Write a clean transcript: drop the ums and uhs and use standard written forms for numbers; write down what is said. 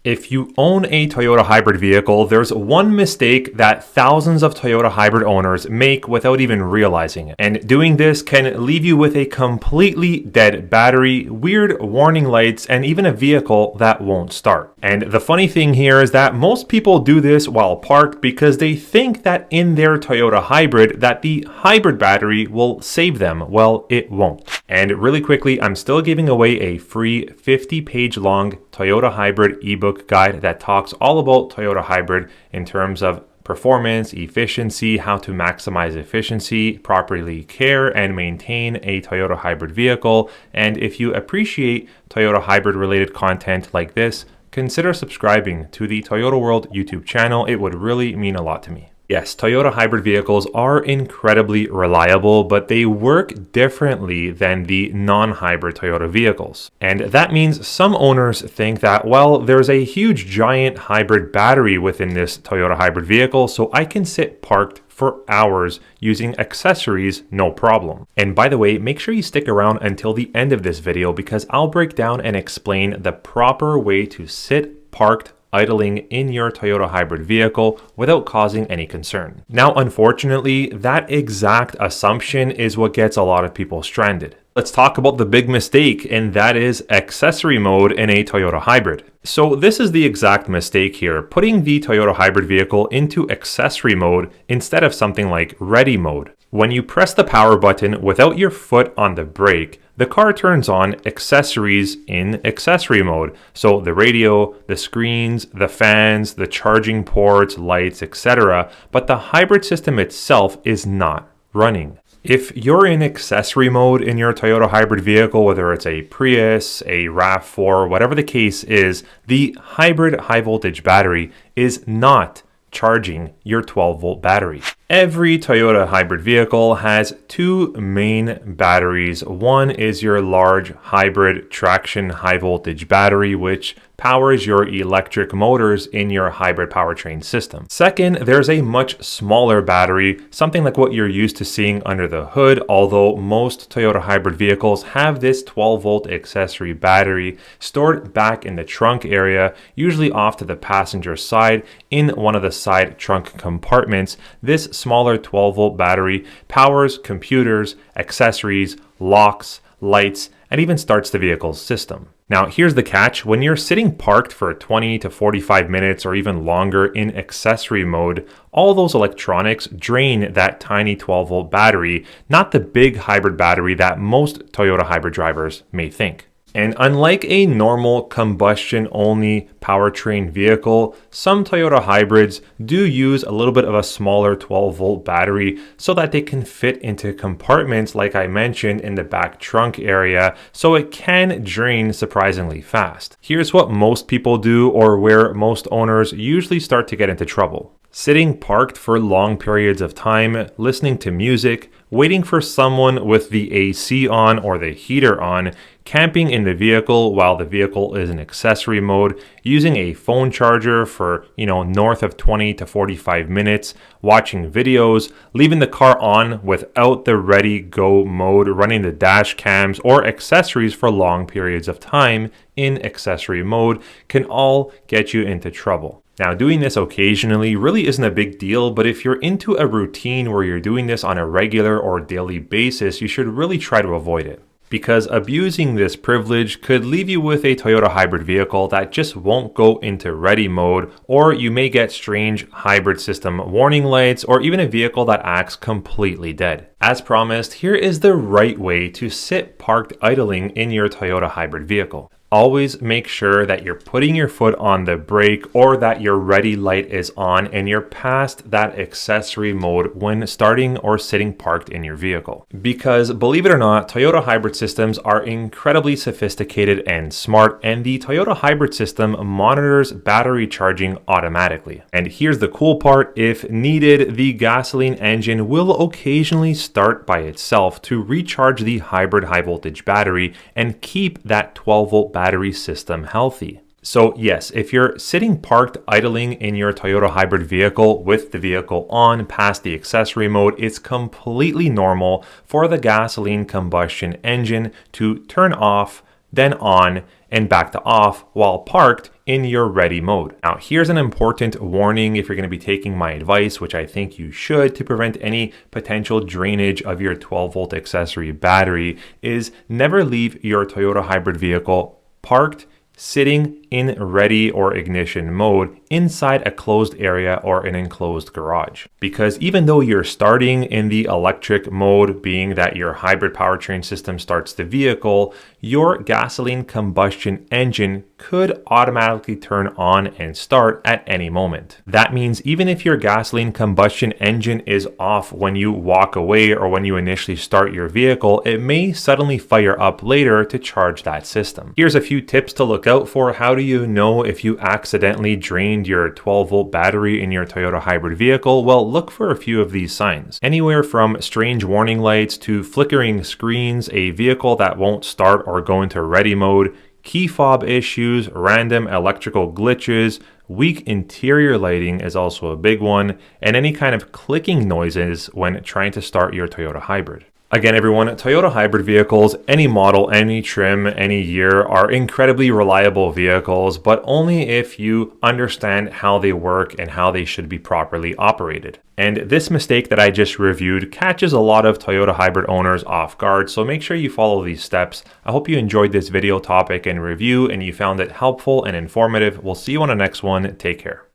If you own a Toyota hybrid vehicle, there's one mistake that thousands of Toyota hybrid owners make without even realizing it. And doing this can leave you with a completely dead battery, weird warning lights, and even a vehicle that won't start. And the funny thing here is that most people do this while parked because they think that in their Toyota hybrid that the hybrid battery will save them. Well, it won't. And really quickly, I'm still giving away a free 50-page long Toyota hybrid ebook guide that talks all about Toyota hybrid in terms of performance, efficiency, how to maximize efficiency, properly care and maintain a Toyota hybrid vehicle. And if you appreciate Toyota hybrid related content like this, consider subscribing to the Toyota World YouTube channel. It would really mean a lot to me. Yes, Toyota hybrid vehicles are incredibly reliable, but they work differently than the non-hybrid Toyota vehicles. And that means some owners think that, well, there's a huge giant hybrid battery within this Toyota hybrid vehicle, so I can sit parked for hours using accessories, no problem. And by the way, make sure you stick around until the end of this video because I'll break down and explain the proper way to sit parked idling in your Toyota hybrid vehicle without causing any concern. Now, unfortunately, that exact assumption is what gets a lot of people stranded. Let's talk about the big mistake, and that is accessory mode in a Toyota hybrid. So this is the exact mistake here, putting the Toyota hybrid vehicle into accessory mode instead of something like ready mode. When you press the power button without your foot on the brake, the car turns on accessories in accessory mode. So the radio, the screens, the fans, the charging ports, lights, etc. But the hybrid system itself is not running. If you're in accessory mode in your Toyota hybrid vehicle, whether it's a Prius, a RAV4, whatever the case is, the hybrid high voltage battery is not charging your 12-volt battery. Every Toyota hybrid vehicle has two main batteries. One is your large hybrid traction high voltage battery, which powers your electric motors in your hybrid powertrain system. Second, there's a much smaller battery, something like what you're used to seeing under the hood, although most Toyota hybrid vehicles have this 12-volt accessory battery stored back in the trunk area, usually off to the passenger side in one of the side trunk compartments. This smaller 12-volt battery powers computers, accessories, locks, lights, and even starts the vehicle's system. Now, here's the catch. When you're sitting parked for 20 to 45 minutes or even longer in accessory mode, all those electronics drain that tiny 12-volt battery, not the big hybrid battery that most Toyota hybrid drivers may think. And unlike a normal combustion-only powertrain vehicle, some Toyota hybrids do use a little bit of a smaller 12-volt battery so that they can fit into compartments like I mentioned in the back trunk area, so it can drain surprisingly fast. Here's what most people do, or where most owners usually start to get into trouble. Sitting parked for long periods of time, listening to music, waiting for someone with the AC on or the heater on, camping in the vehicle while the vehicle is in accessory mode, using a phone charger for, north of 20 to 45 minutes, watching videos, leaving the car on without the ready go mode, running the dash cams or accessories for long periods of time in accessory mode can all get you into trouble. Now, doing this occasionally really isn't a big deal, but if you're into a routine where you're doing this on a regular or daily basis, you should really try to avoid it. Because abusing this privilege could leave you with a Toyota hybrid vehicle that just won't go into ready mode, or you may get strange hybrid system warning lights, or even a vehicle that acts completely dead. As promised, here is the right way to sit parked idling in your Toyota hybrid vehicle. Always make sure that you're putting your foot on the brake or that your ready light is on and you're past that accessory mode when starting or sitting parked in your vehicle. Because believe it or not, Toyota hybrid systems are incredibly sophisticated and smart, and the Toyota hybrid system monitors battery charging automatically. And here's the cool part: if needed, the gasoline engine will occasionally start by itself to recharge the hybrid high voltage battery and keep that 12-volt battery system healthy. So yes, if you're sitting parked idling in your Toyota hybrid vehicle with the vehicle on past the accessory mode, it's completely normal for the gasoline combustion engine to turn off, then on, and back to off while parked in your ready mode. Now, here's an important warning if you're going to be taking my advice, which I think you should, to prevent any potential drainage of your 12-volt accessory battery, is never leave your Toyota hybrid vehicle parked, sitting in ready or ignition mode inside a closed area or an enclosed garage. Because even though you're starting in the electric mode, being that your hybrid powertrain system starts the vehicle, your gasoline combustion engine could automatically turn on and start at any moment. That means even if your gasoline combustion engine is off when you walk away or when you initially start your vehicle, it may suddenly fire up later to charge that system. Here's a few tips to look out for. How do you know if you accidentally drained your 12-volt battery in your Toyota hybrid vehicle? Well, look for a few of these signs. Anywhere from strange warning lights to flickering screens, a vehicle that won't start or go into ready mode, key fob issues, random electrical glitches, weak interior lighting is also a big one, and any kind of clicking noises when trying to start your Toyota hybrid. Again, everyone, Toyota hybrid vehicles, any model, any trim, any year, are incredibly reliable vehicles, but only if you understand how they work and how they should be properly operated. And this mistake that I just reviewed catches a lot of Toyota hybrid owners off guard, so make sure you follow these steps. I hope you enjoyed this video topic and review and you found it helpful and informative. We'll see you on the next one. Take care.